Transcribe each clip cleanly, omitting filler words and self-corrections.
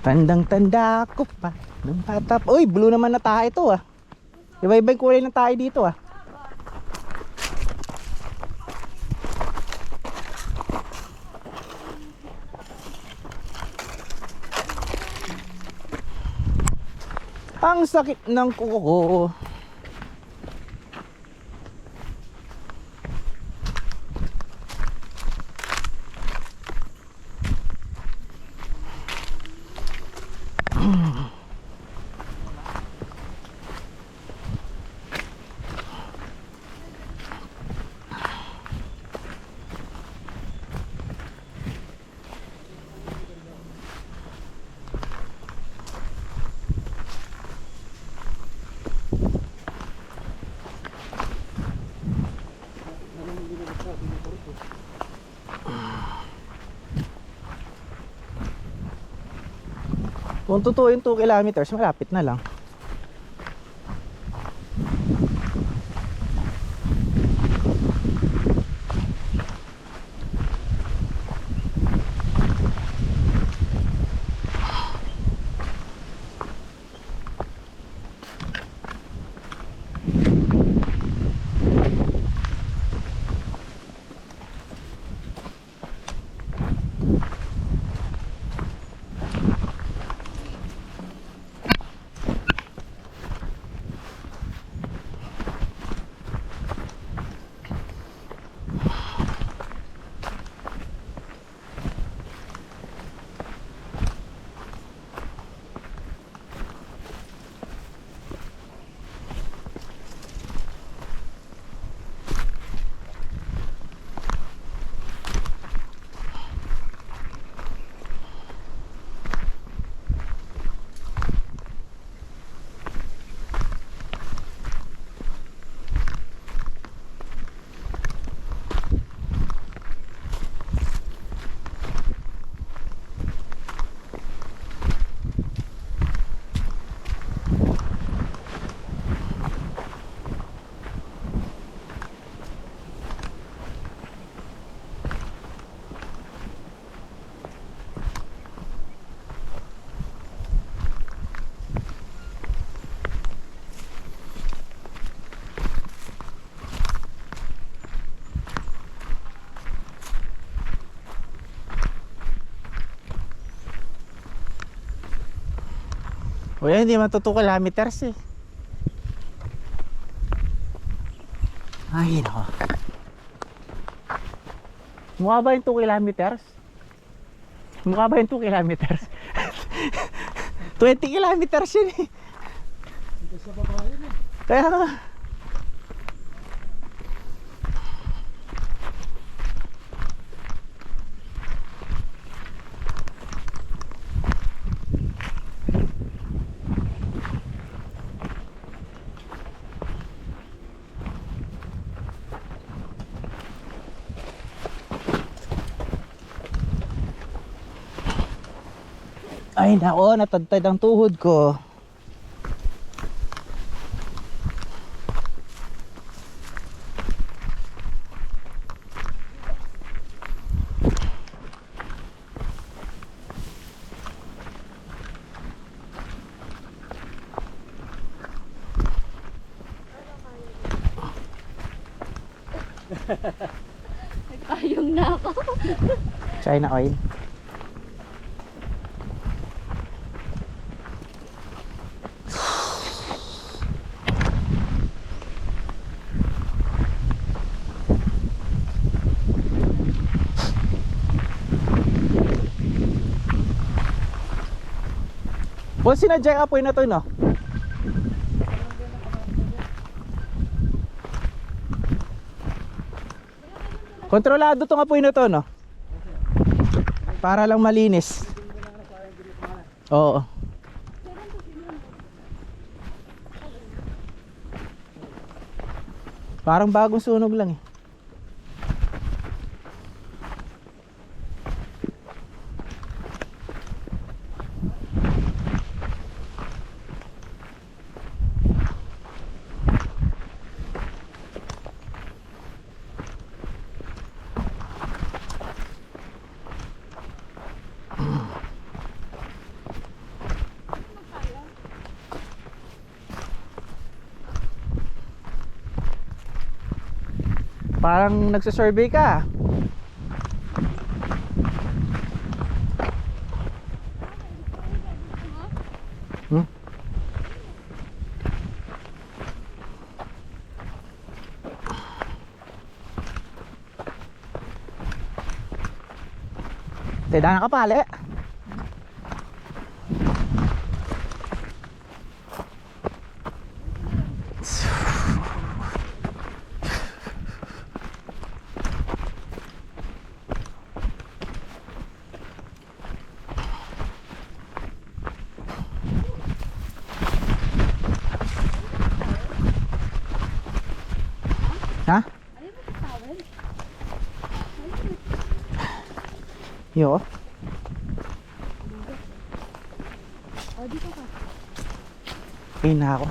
Tandang-tanda ko pa nung bata pa. Uy, blue naman na tayo ito ah. Iba-ibang kulay ng tayo dito ah. Ang sakit ng kuko ko. Kung totoo yung 2 kilometers, malapit na lang. O yan, hindi man 2 kilometers eh. Ay nako. Mukha ba yung 2 kilometers? Mukha ba yung 2 kilometers? 20 kilometers yun eh. Dito sa baba yun eh. Kaya nga. Ay nako, natadtad ang tuhod ko. Nagpayong na ako. China oil. Well, sinadya ka po yun na to, no? Kontrolado to nga po yun na to, no? Para lang malinis. Oo. Parang bagong sunog lang eh. Parang nagsasurvey ka. Hmm? Tedana ka pala eh. Ha? Ayaw mo sa towel? Yo. O, dito ka. Okay na ako.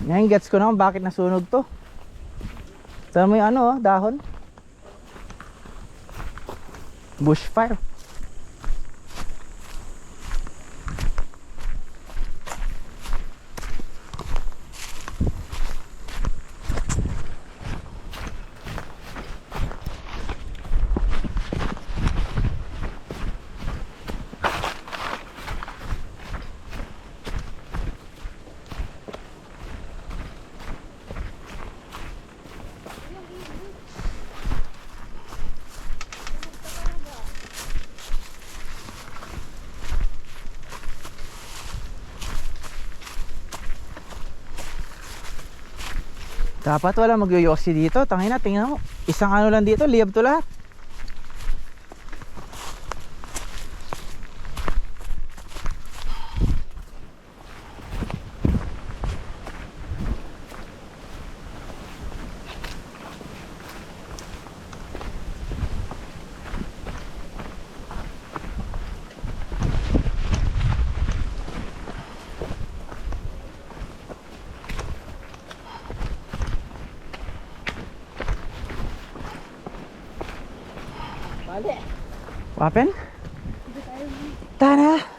Ngayon gets ko naman bakit nasunog to. Tama mo yung ano oh, dahon. Bushfire. Dapat wala magyoyosi dito. Tangina, tingnan mo. Isang ano lang dito, liyab to lahat. Bale. Wapen? Dito tayo. Tana.